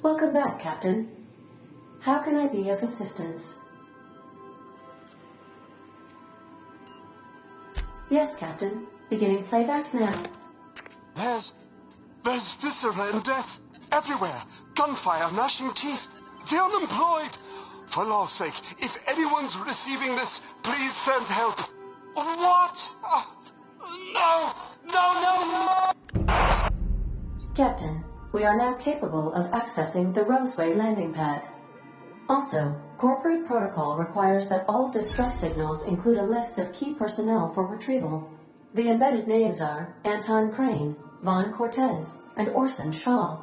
Welcome back, Captain. How can I be of assistance? Yes, Captain. Beginning playback now. There's viscera and death everywhere. Gunfire, gnashing teeth. The unemployed. For law's sake, if anyone's receiving this, please send help. What? No! Captain, we are now capable of accessing the Roseway landing pad. Also, corporate protocol requires that all distress signals include a list of key personnel for retrieval. The embedded names are Anton Crane, Vaughn Cortez, and Orson Shaw.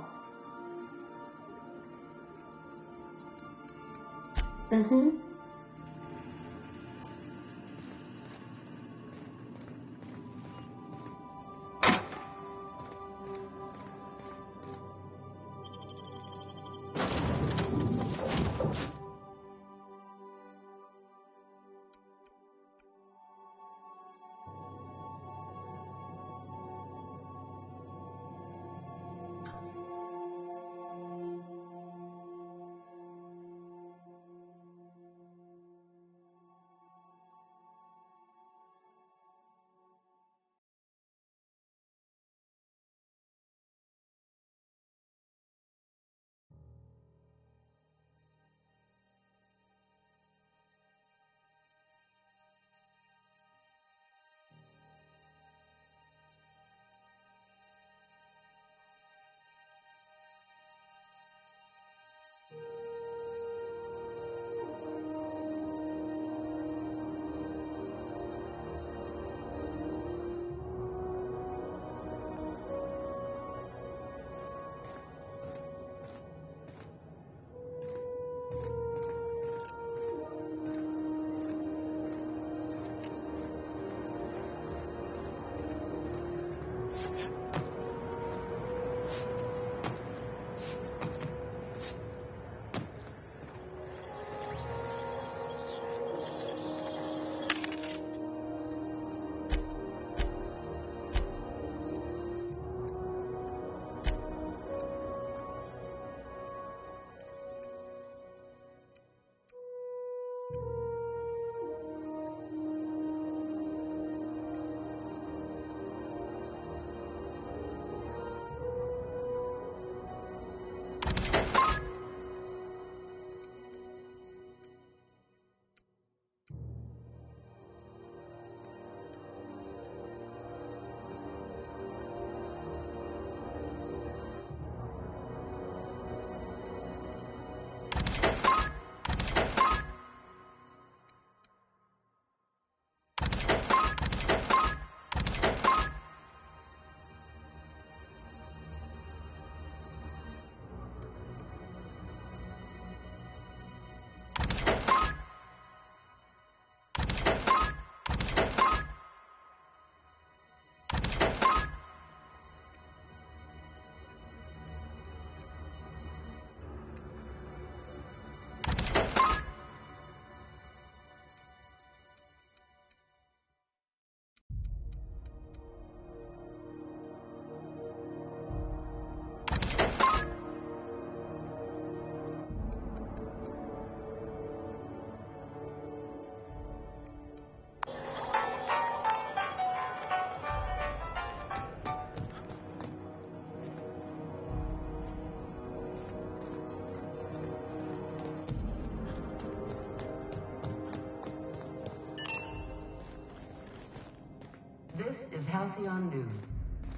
This is Halcyon News.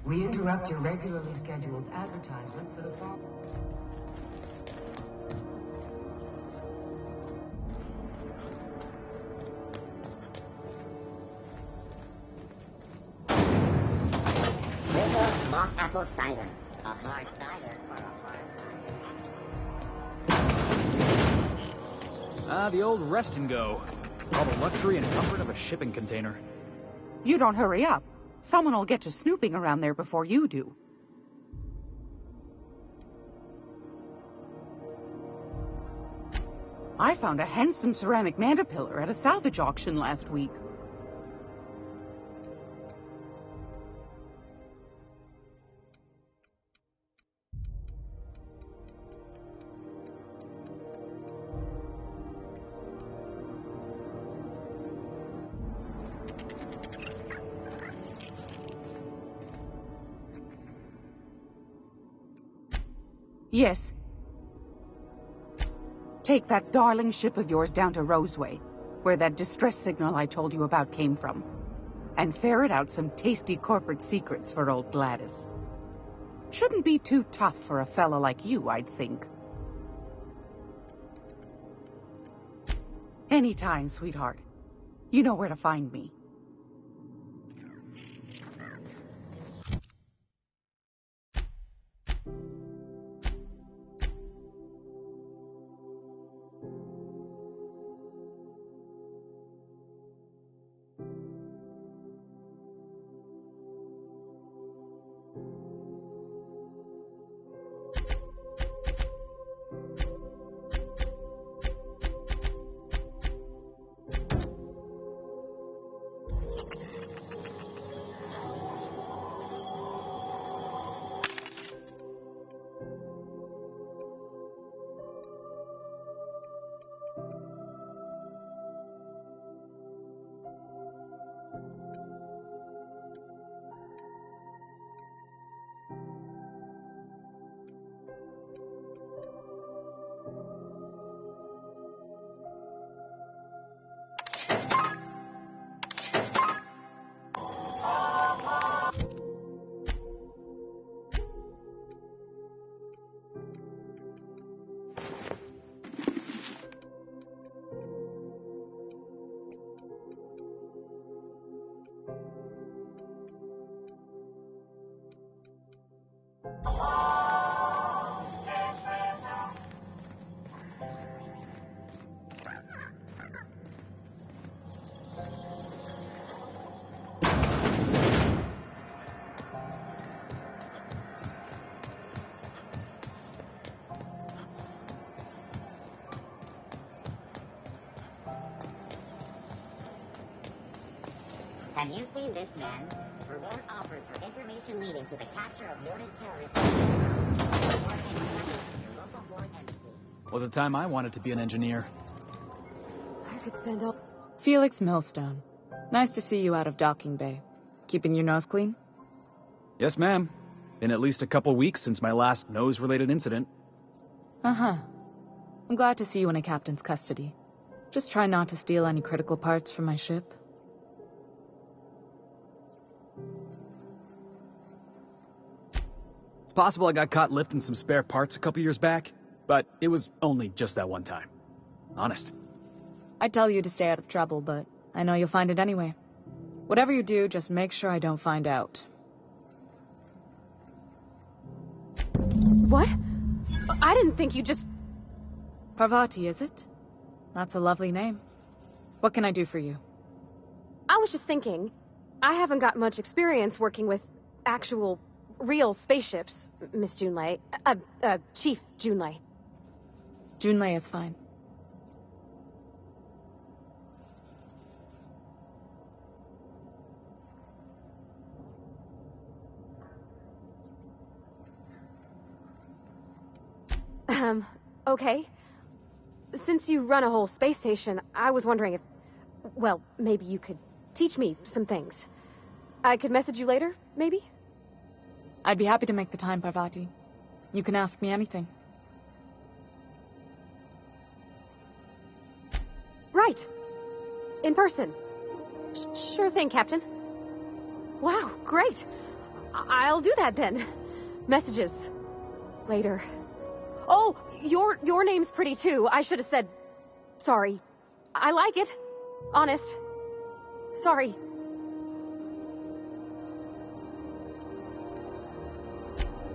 We interrupt your regularly scheduled advertisement for the fall. Little mock apple cider. A hard cider for a hard cider. The old rest and go. All the luxury and comfort of a shipping container. You don't hurry up. Someone will get to snooping around there before you do. I found a handsome ceramic mandapillar at a salvage auction last week. Yes. Take that darling ship of yours down to Roseway, where that distress signal I told you about came from, and ferret out some tasty corporate secrets for old Gladys. Shouldn't be too tough for a fella like you, I'd think. Anytime, sweetheart. You know where to find me. Have you seen this man? Reward offered for information leading to the capture of noted terrorists. Your local board embassy. Was a time I wanted to be an engineer. I could spend all... Felix Millstone. Nice to see you out of docking bay. Keeping your nose clean? Yes, ma'am. Been at least a couple weeks since my last nose-related incident. Uh-huh. I'm glad to see you in a captain's custody. Just try not to steal any critical parts from my ship. It's possible I got caught lifting some spare parts a couple years back, but it was only just that one time. Honest. I'd tell you to stay out of trouble, but I know you'll find it anyway. Whatever you do, just make sure I don't find out. What? I didn't think you just... Parvati, is it? That's a lovely name. What can I do for you? I was just thinking, I haven't got much experience working with actual, real spaceships, Miss Junlei. Chief Junlei. Junlei is fine. Okay. Since you run a whole space station, I was wondering if... Well, maybe you could teach me some things. I could message you later, maybe? I'd be happy to make the time, Parvati. You can ask me anything. Right. In person. Sure thing, Captain. Wow, great. I'll do that then. Messages. Later. Oh, your name's pretty too. I should have said... Sorry. I like it. Honest. Sorry.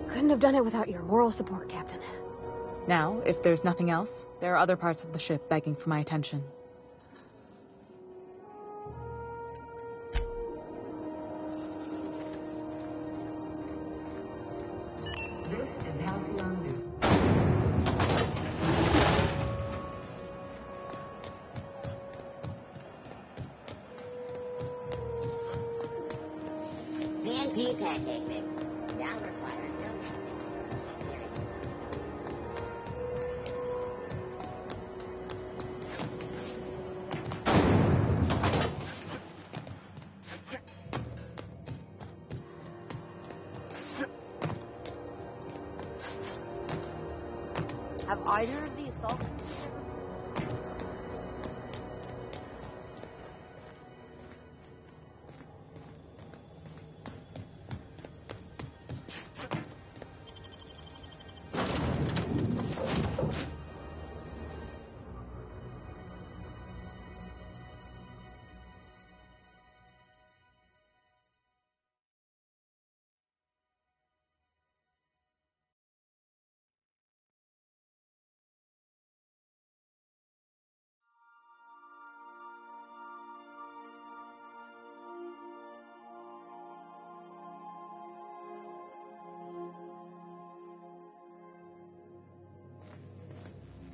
Couldn't have done it without your moral support, Captain. Now, if there's nothing else, there are other parts of the ship begging for my attention. This is Halcyon News. CNP pancake. Now requires no nesting. Have either of the assaultants?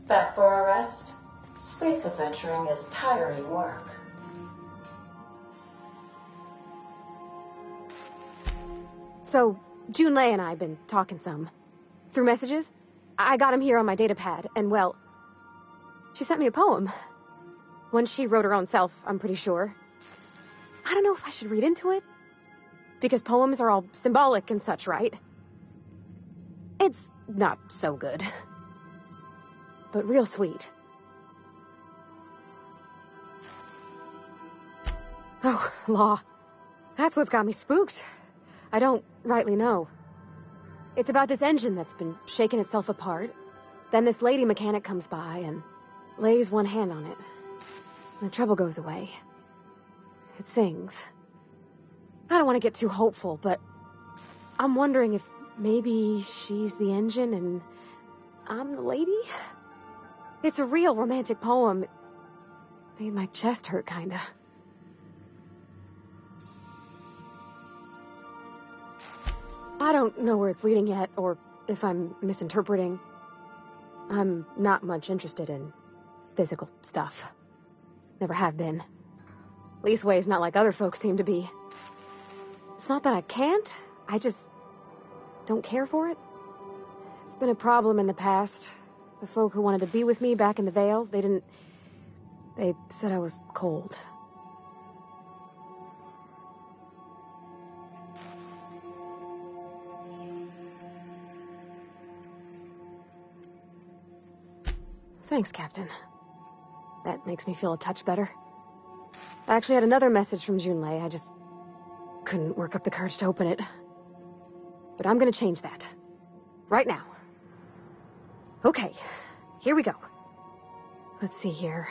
Back for a rest? Space adventuring is tiring work. So, Junlei and I have been talking some. Through messages? I got him here on my datapad, and well, she sent me a poem. One she wrote her own self, I'm pretty sure. I don't know if I should read into it. Because poems are all symbolic and such, right? It's not so good. But real sweet. Oh, law. That's what's got me spooked. I don't rightly know. It's about this engine that's been shaking itself apart. Then this lady mechanic comes by and lays one hand on it. And the trouble goes away. It sings. I don't want to get too hopeful, but I'm wondering if maybe she's the engine and I'm the lady? It's a real romantic poem. It made my chest hurt, kinda. I don't know where it's leading yet, or if I'm misinterpreting. I'm not much interested in physical stuff. Never have been. Leastways, not like other folks seem to be. It's not that I can't, I just don't care for it. It's been a problem in the past. The folk who wanted to be with me back in the Vale, they said I was cold. Thanks, Captain. That makes me feel a touch better. I actually had another message from Junlei. I just couldn't work up the courage to open it. But I'm gonna change that. Right now. Okay, here we go. Let's see here.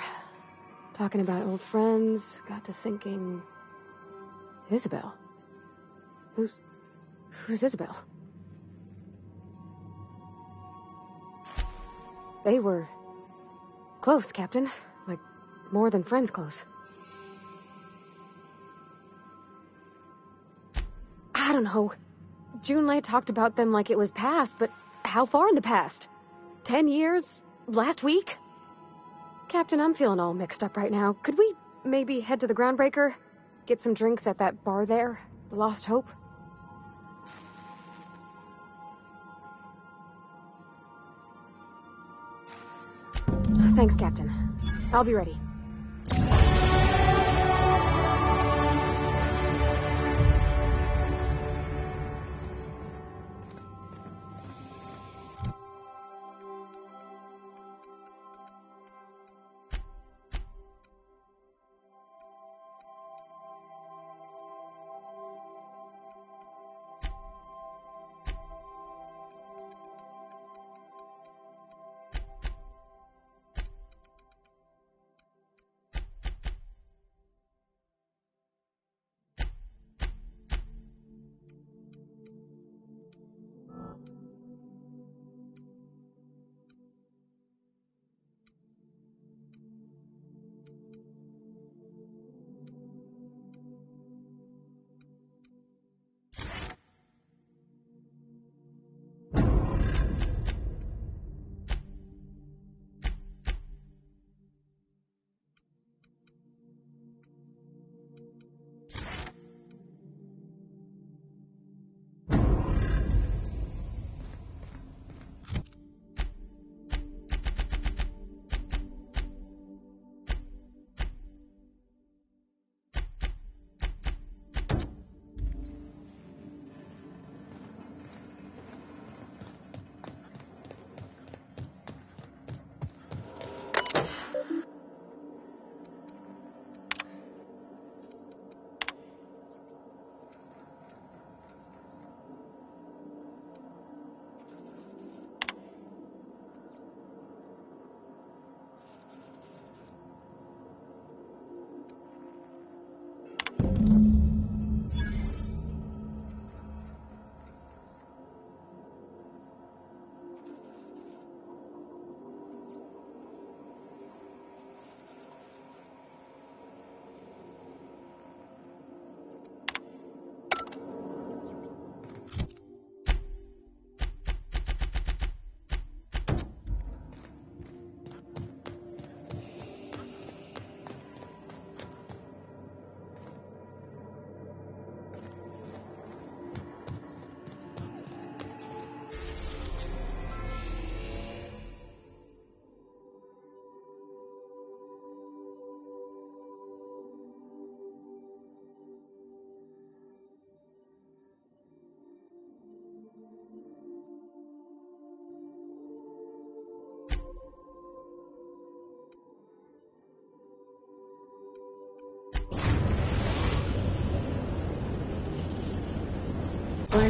Talking about old friends, got to thinking... Isabel? Who's Isabel? They were close, Captain. Like, more than friends close. I don't know. Junlei talked about them like it was past, but how far in the past? 10 years? Last week? Captain, I'm feeling all mixed up right now. Could we maybe head to the Groundbreaker? Get some drinks at that bar there? The Lost Hope? Thanks, Captain. I'll be ready.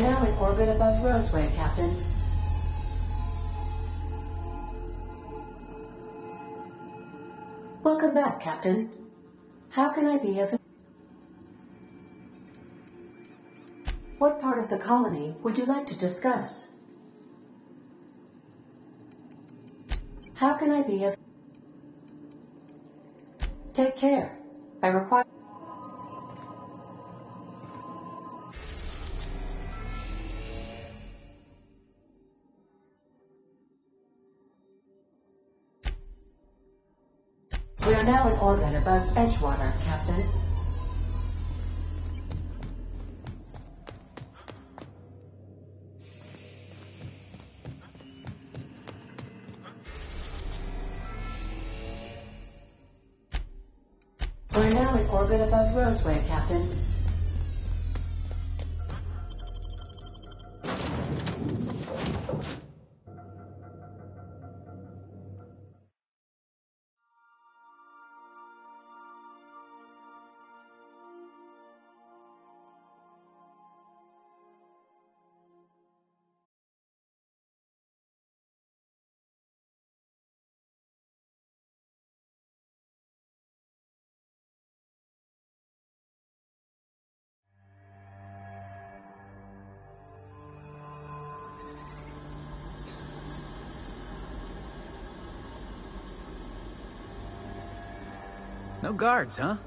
now in orbit above Roseway, Captain. Welcome back, Captain. How can I be of... What part of the colony would you like to discuss? How can I be of... Take care. I require... We are now in orbit above Edgewater, Captain. We're now in orbit above Roseway, Captain. No guards, huh?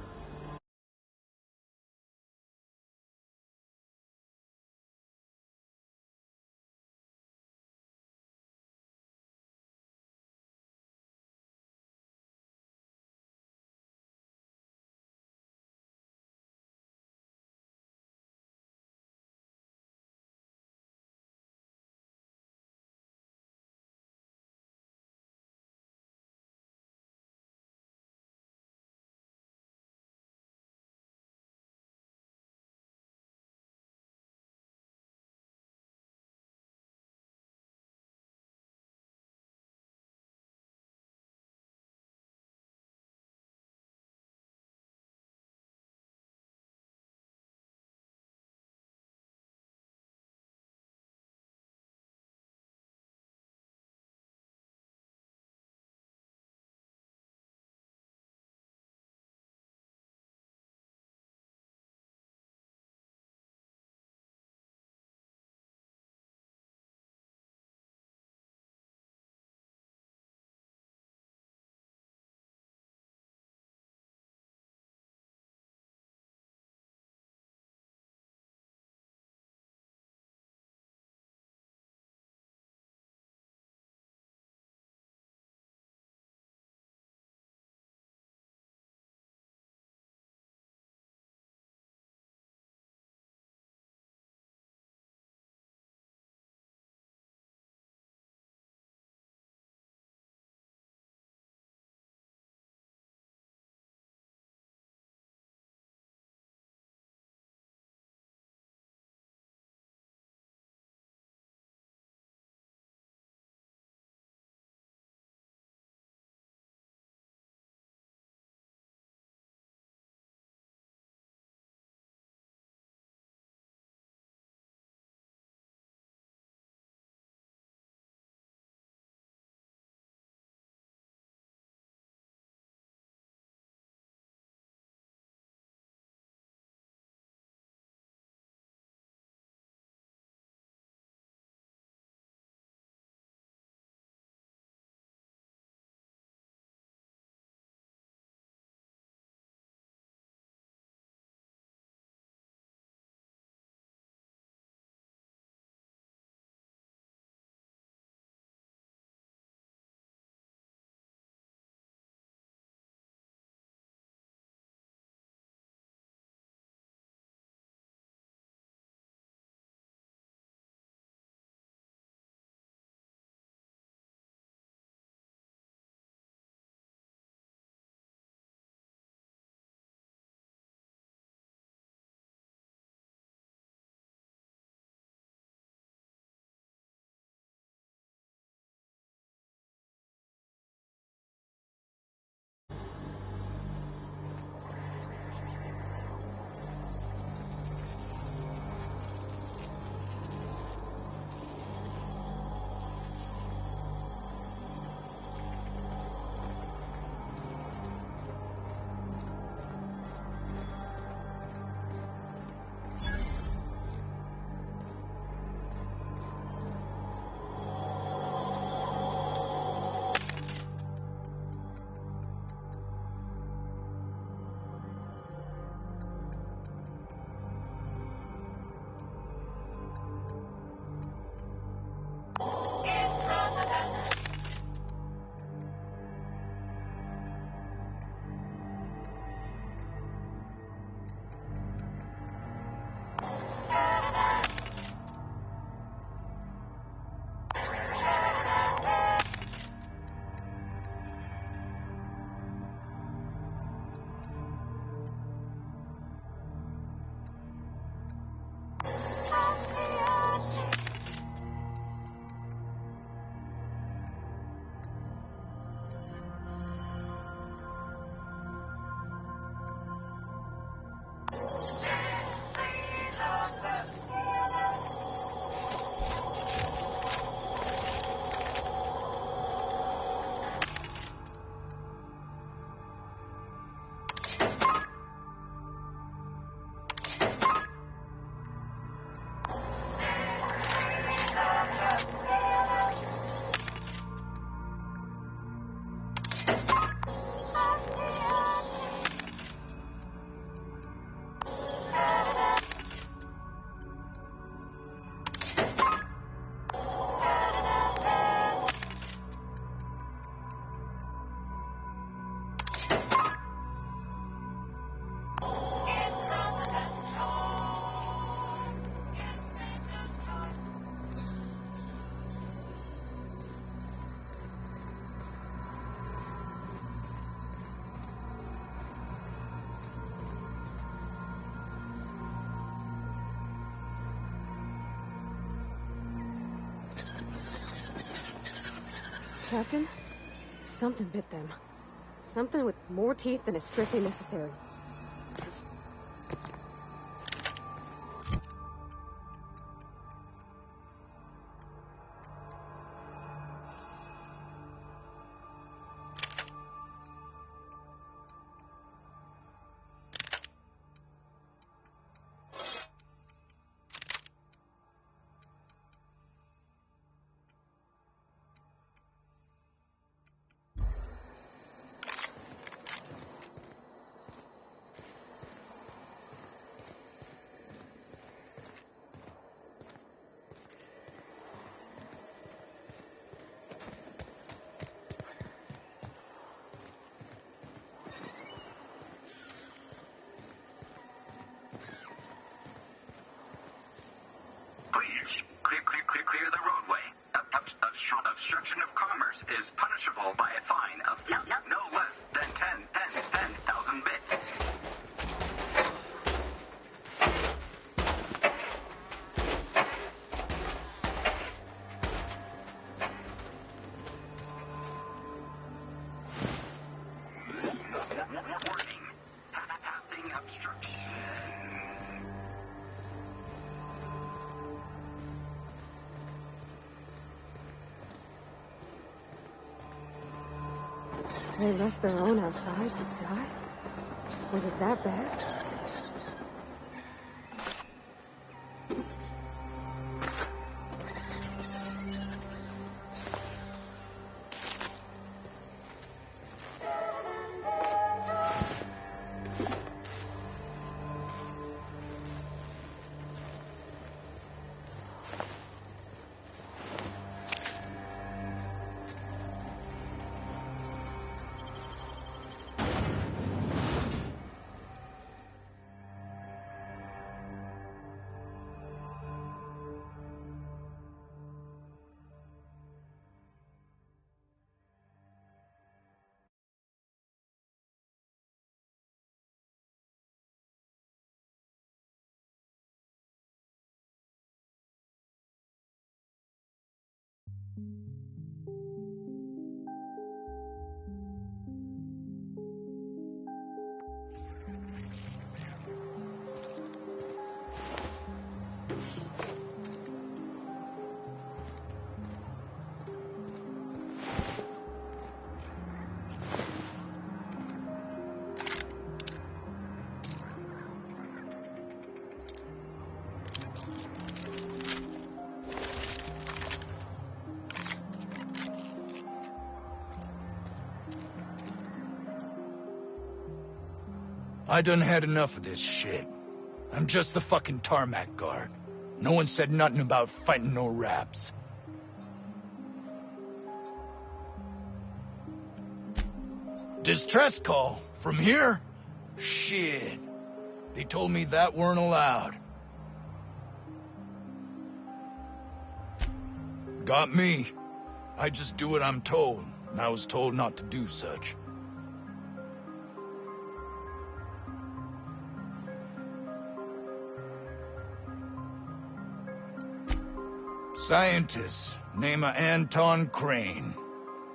Captain? Something bit them. Something with more teeth than is strictly necessary. Clear the roadway. Obstruction of commerce is punishable by a fine of no less than 10,000 bits. Warning. Passing obstruction. They left their own outside to die? Was it that bad? I done had enough of this shit. I'm just the fucking tarmac guard. No one said nothing about fighting no raps. Distress call? From here? Shit. They told me that weren't allowed. Got me. I just do what I'm told, and I was told not to do such. Scientist, name of Anton Crane.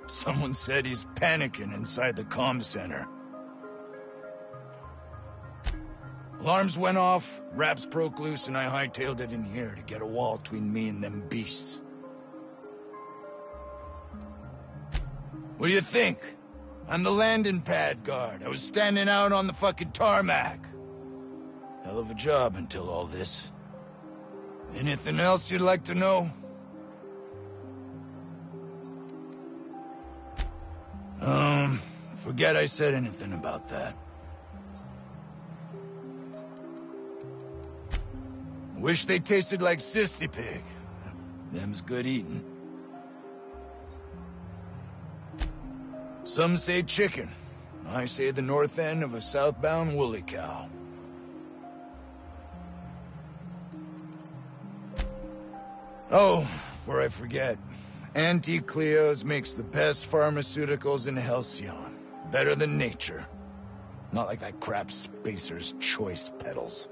Someone said he's panicking inside the comm center. Alarms went off, raps broke loose, and I hightailed it in here to get a wall between me and them beasts. What do you think? I'm the landing pad guard. I was standing out on the fucking tarmac. Hell of a job until all this. Anything else you'd like to know? Forget I said anything about that. Wish they tasted like Sissy Pig. Them's good eating. Some say chicken. I say the north end of a southbound woolly cow. Oh, before I forget, Auntie Cleo's makes the best pharmaceuticals in Halcyon. Better than nature. Not like that crap Spacer's Choice pedals.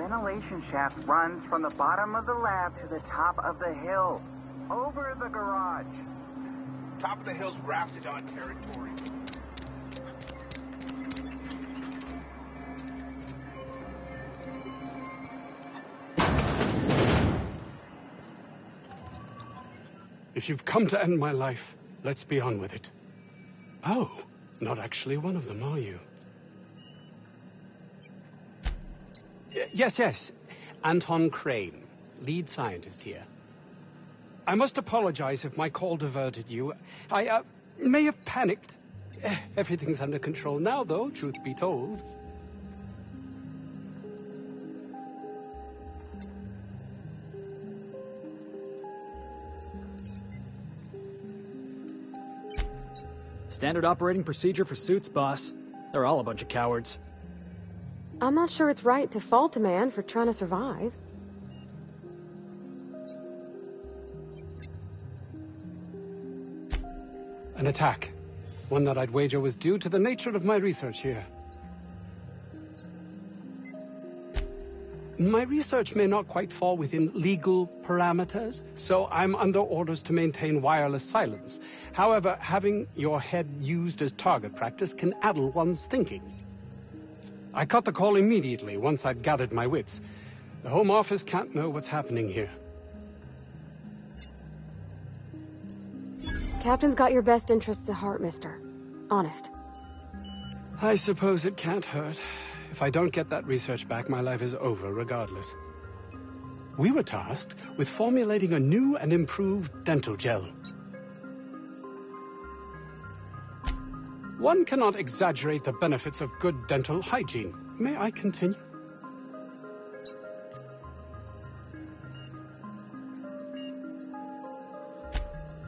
ventilation shaft runs from the bottom of the lab to the top of the hill. Over the garage. Top of the hill's rafted on territory. If you've come to end my life, let's be on with it. Oh, not actually one of them, are you? Yes. Anton Crane, lead scientist here. I must apologize if my call diverted you. I may have panicked. Everything's under control now, though, truth be told. Standard operating procedure for suits, boss. They're all a bunch of cowards. I'm not sure it's right to fault a man for trying to survive. An attack. One that I'd wager was due to the nature of my research here. My research may not quite fall within legal parameters, so I'm under orders to maintain wireless silence. However, having your head used as target practice can addle one's thinking. I cut the call immediately once I'd gathered my wits. The Home Office can't know what's happening here. Captain's got your best interests at heart, mister. Honest. I suppose it can't hurt. If I don't get that research back, my life is over regardless. We were tasked with formulating a new and improved dental gel. One cannot exaggerate the benefits of good dental hygiene. May I continue?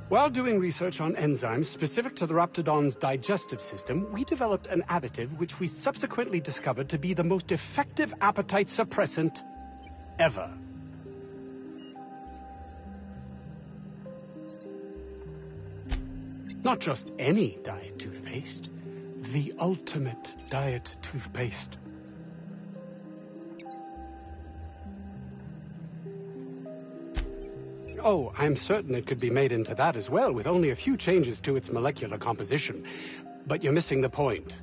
While doing research on enzymes specific to the Raptidon's digestive system, we developed an additive which we subsequently discovered to be the most effective appetite suppressant ever. Not just any diet toothpaste, the ultimate diet toothpaste. Oh, I'm certain it could be made into that as well, with only a few changes to its molecular composition. But you're missing the point.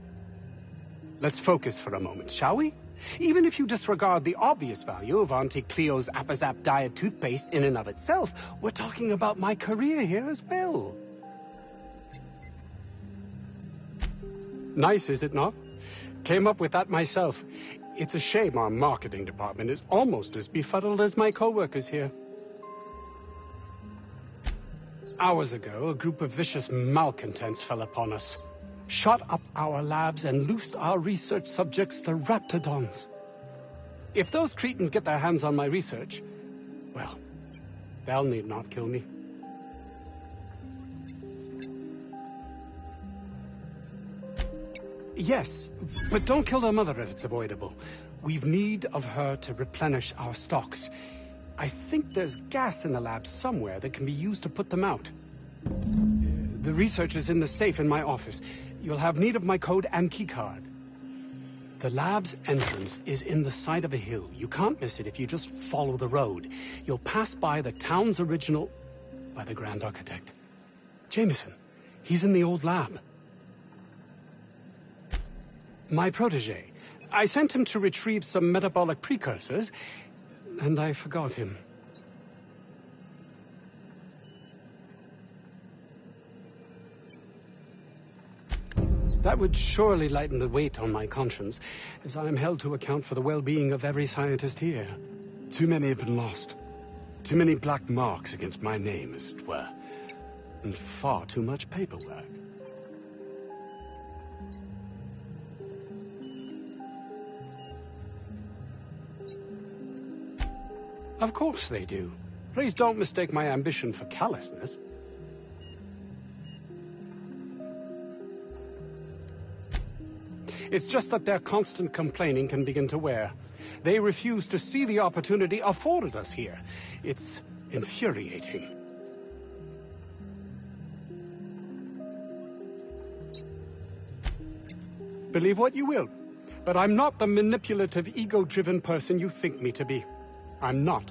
Let's focus for a moment, shall we? Even if you disregard the obvious value of Auntie Cleo's Appazap diet toothpaste in and of itself, we're talking about my career here as well. Nice, is it not? Came up with that myself. It's a shame our marketing department is almost as befuddled as my co-workers here. Hours ago, a group of vicious malcontents fell upon us, shot up our labs and loosed our research subjects, the Raptidons. If those cretins get their hands on my research, well, they'll need not kill me. Yes, but don't kill their mother if it's avoidable. We've need of her to replenish our stocks. I think there's gas in the lab somewhere that can be used to put them out. The research is in the safe in my office. You'll have need of my code and keycard. The lab's entrance is in the side of a hill. You can't miss it if you just follow the road. You'll pass by the town's original... by the grand architect. Jameson. He's in the old lab. My protege. I sent him to retrieve some metabolic precursors, and I forgot him. That would surely lighten the weight on my conscience, as I am held to account for the well-being of every scientist here. Too many have been lost. Too many black marks against my name, as it were. And far too much paperwork. Of course they do. Please don't mistake my ambition for callousness. It's just that their constant complaining can begin to wear. They refuse to see the opportunity afforded us here. It's infuriating. Believe what you will. but I'm not the manipulative, ego-driven person you think me to be. I'm not.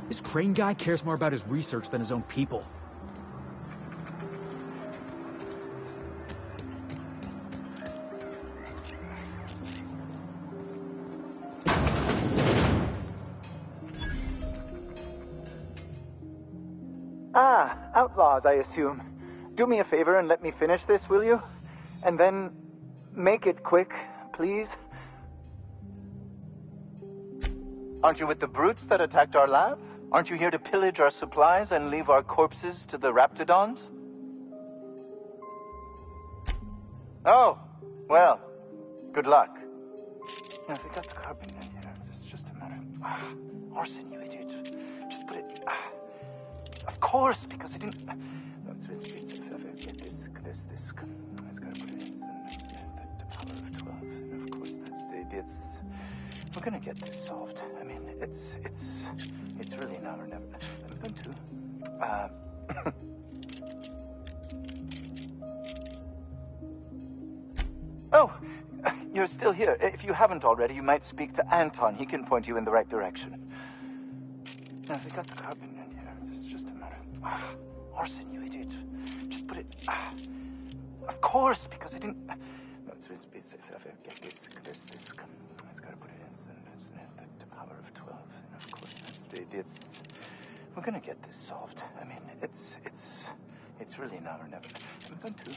This Crane guy cares more about his research than his own people. Ah, outlaws, I assume. Do me a favor and let me finish this, will you? And then make it quick, please. Aren't you with the brutes that attacked our lab? Aren't you here to pillage our supplies and leave our corpses to the raptidons? Oh, well, good luck. Now, if we got the carbon in here, it's just a matter of... arson, you idiot. Just put it... of course, because I didn't... This... It's gotta put it in the power of 12. And of course, that's... We're gonna get this solved. I mean, it's really now or never. I'm going to... Oh, you're still here. If you haven't already, you might speak to Anton. He can point you in the right direction. Now, if we got the carbon in here, it's just a matter of... arson, you idiot. Just put it... of course, because I didn't... It's gotta put it in the power of 12. And of course, that's... We're gonna get this solved. I mean, it's really now or never. I'm going to...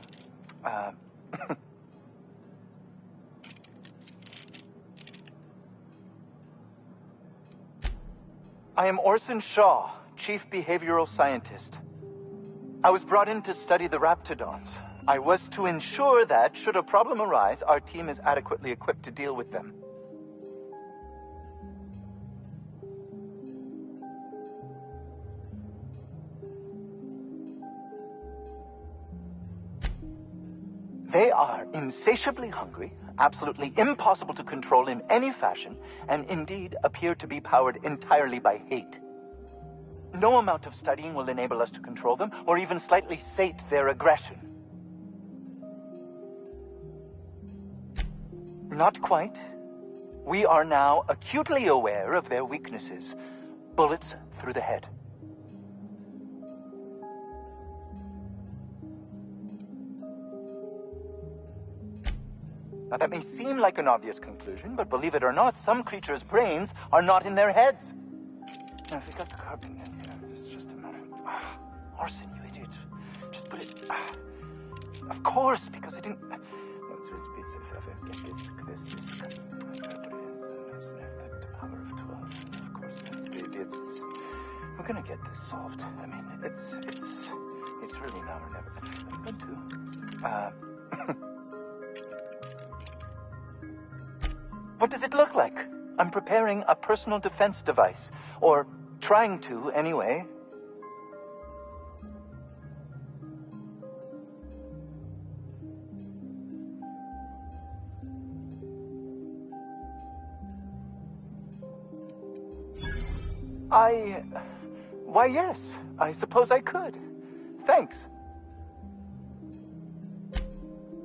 I am Orson Shaw, Chief Behavioral Scientist. I was brought in to study the raptidons. I was to ensure that, should a problem arise, our team is adequately equipped to deal with them. They are insatiably hungry, absolutely impossible to control in any fashion, and indeed appear to be powered entirely by hate. No amount of studying will enable us to control them, or even slightly sate their aggression. Not quite. We are now acutely aware of their weaknesses. Bullets through the head. Now, that may seem like an obvious conclusion, but believe it or not, some creatures' brains are not in their heads. Now, if we got the carbon in here, it's just a matter of... arson, you idiot. Just put it... of course, because I didn't... The power of 12. Of course, that's... We're gonna get this solved. I mean, it's really now or never. I'm going to... What does it look like? I'm preparing a personal defense device. Or trying to, anyway. Why, yes. I suppose I could. Thanks.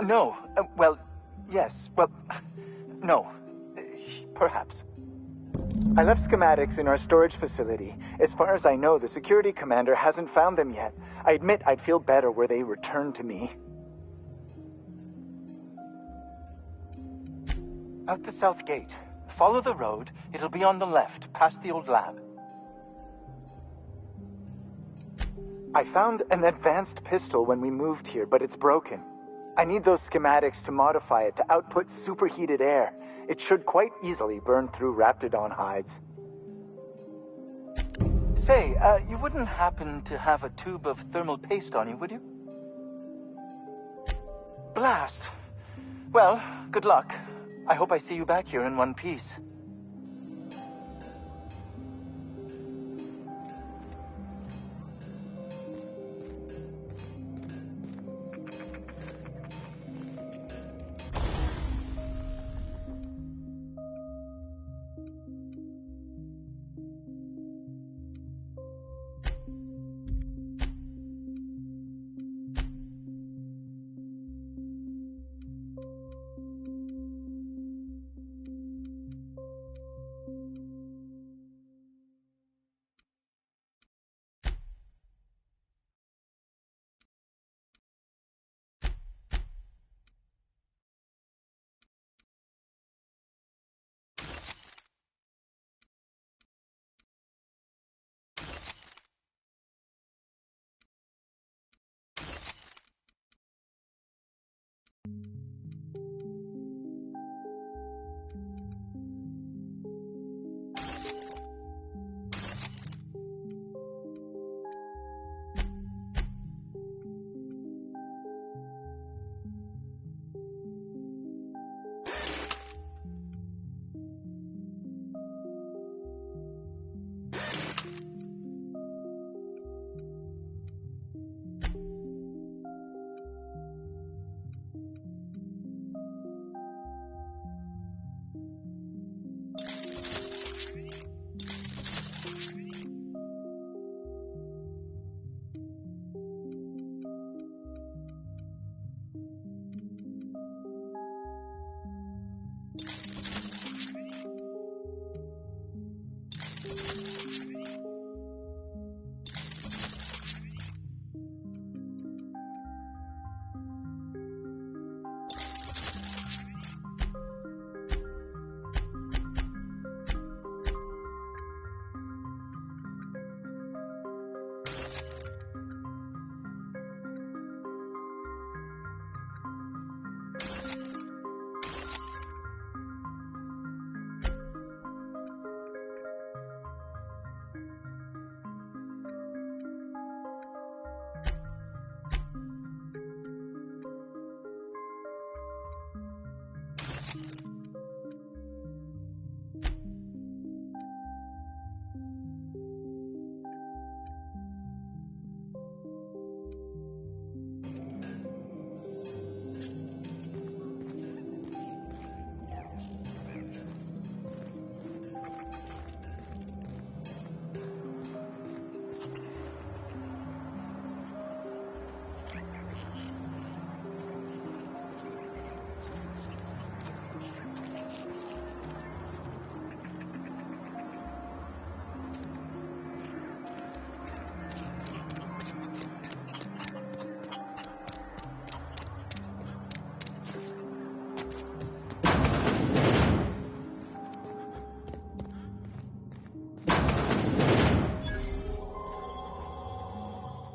No. Well, yes. Well, no. Perhaps. I left schematics in our storage facility. As far as I know, the security commander hasn't found them yet. I admit I'd feel better were they returned to me. Out the south gate. Follow the road. It'll be on the left, past the old lab. I found an advanced pistol when we moved here, but it's broken. I need those schematics to modify it to output superheated air. It should quite easily burn through Raptidon hides. Say, you wouldn't happen to have a tube of thermal paste on you, would you? Blast. Well, good luck. I hope I see you back here in one piece.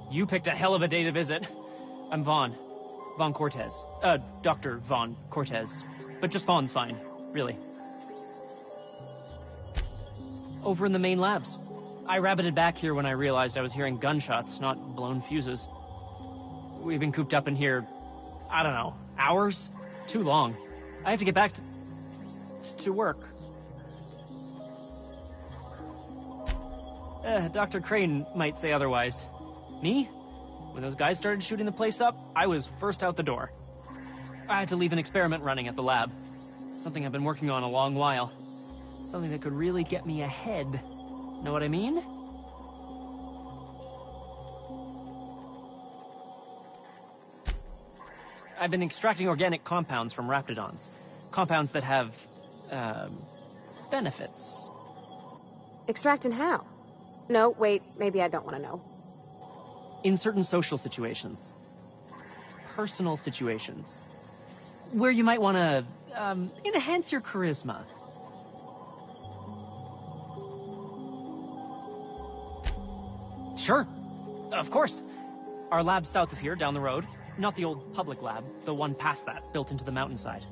You picked a hell of a day to visit. I'm Vaughn. Vaughn Cortez. Dr. Vaughn Cortez. But just Vaughn's fine, really. Over in the main labs. I rabbited back here when I realized I was hearing gunshots, not blown fuses. We've been cooped up in here, I don't know, hours? Too long. I have to get back to work. Dr. Crane might say otherwise. Me? When those guys started shooting the place up, I was first out the door. I had to leave an experiment running at the lab. Something I've been working on a long while. Something that could really get me ahead. Know what I mean? I've been extracting organic compounds from Raptidons. Compounds that have, benefits. Extracting how? No, wait, maybe I don't want to know. In certain social situations. Personal situations. Where you might want to enhance your charisma. Sure. Of course. Our lab's south of here, down the road. Not the old public lab, the one past that, built into the mountainside.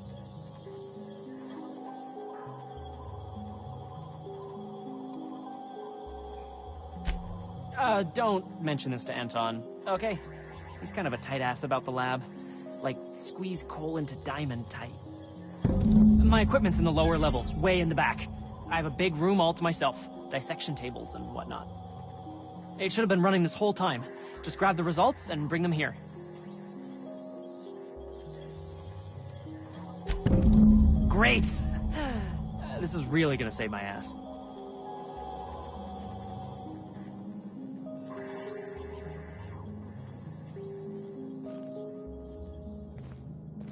Don't mention this to Anton, okay? He's kind of a tight ass about the lab. Like, squeeze coal into diamond tight. My equipment's in the lower levels, way in the back. I have a big room all to myself, dissection tables and whatnot. It should have been running this whole time. Just grab the results and bring them here. Great! This is really gonna save my ass.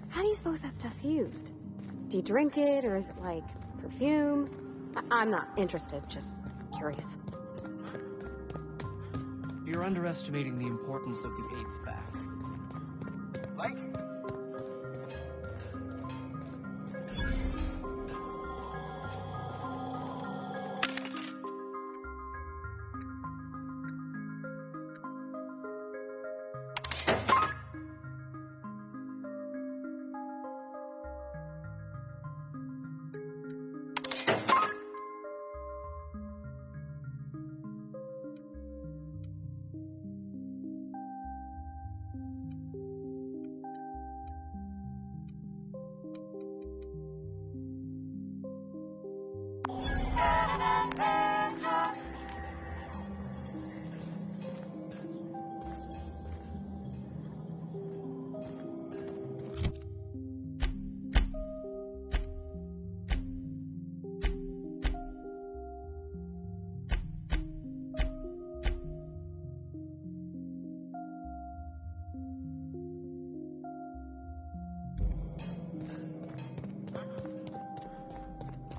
How do you suppose that stuff's used? Do you drink it, or is it like perfume? I'm not interested, just curious. You're underestimating the importance of the eighth back. Mike?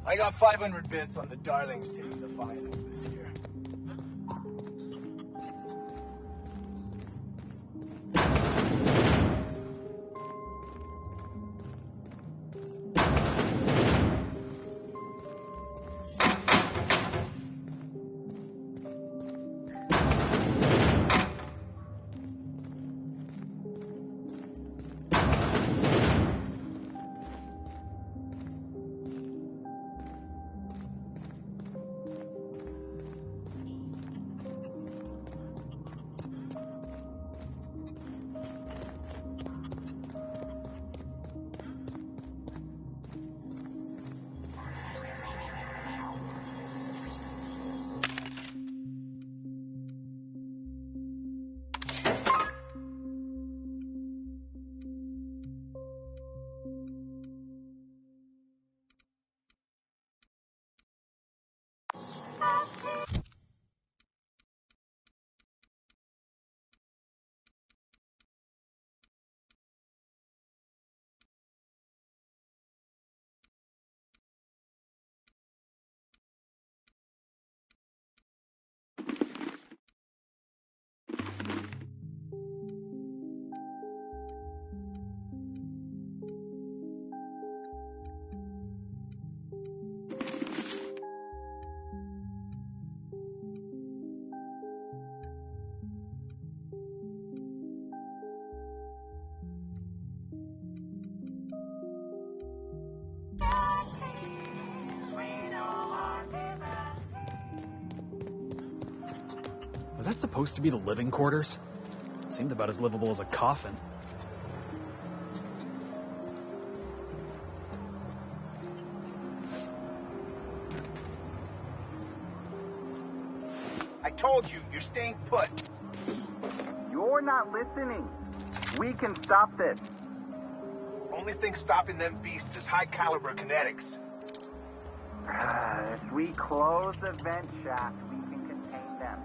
I got 500 bits on the Darlings taking the finals this year. Was that supposed to be the living quarters? Seemed about as livable as a coffin. I told you, you're staying put. You're not listening. We can stop this. Only thing stopping them beasts is high caliber kinetics. If we close the vent shaft, we can contain them.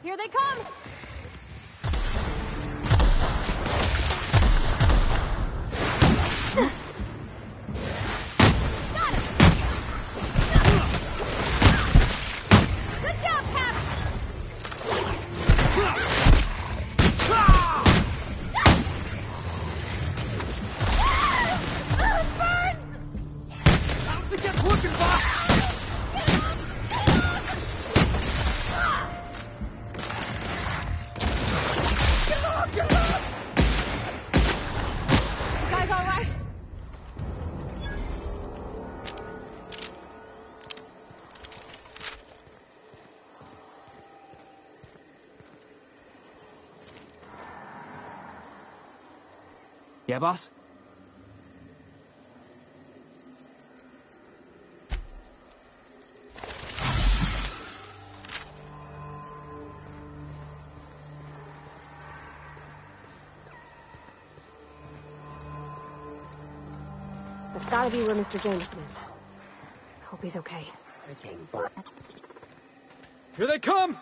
Here they come! Got him! Good job, Cap! Burns! I don't think that's working, boss! You guys all right? Yeah, boss? That's gotta be where Mr. Jameson is. Hope he's okay. Here they come!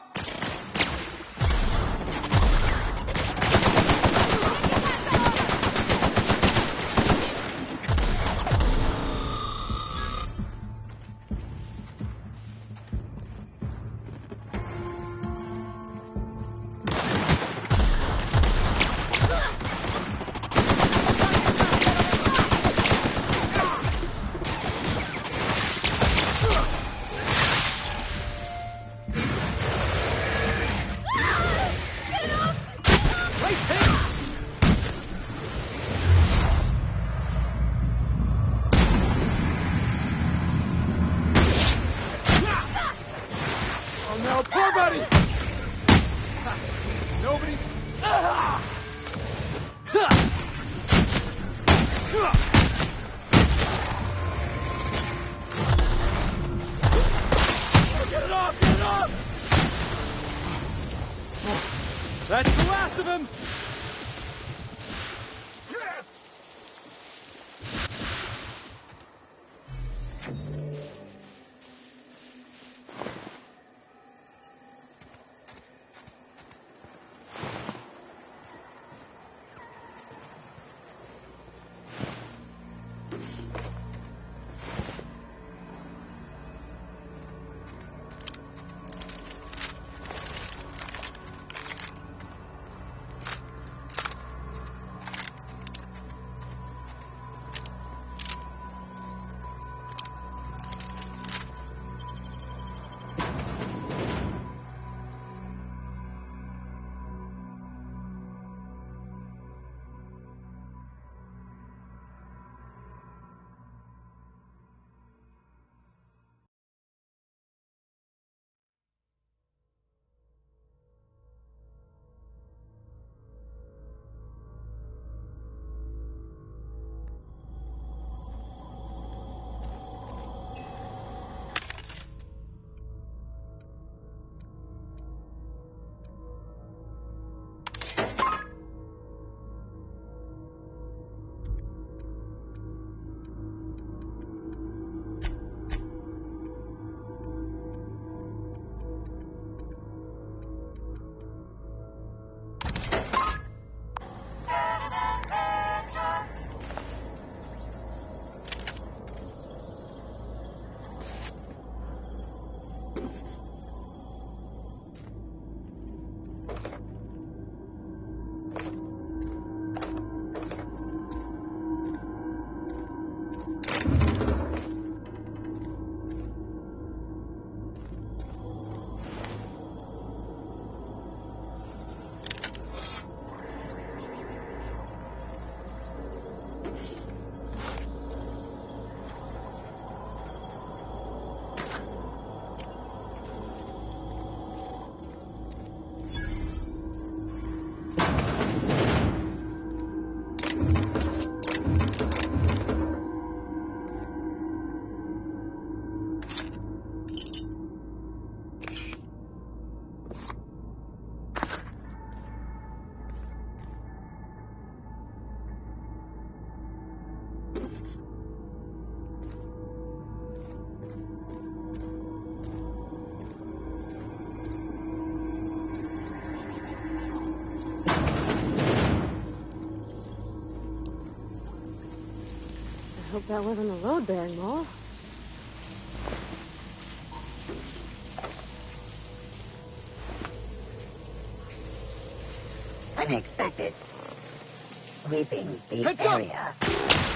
Oh no, poor buddy! Nobody... Get it off! Get it off! That's the last of him! Hope that wasn't a load-bearing wall. Unexpected. Sweeping the Heads up! area.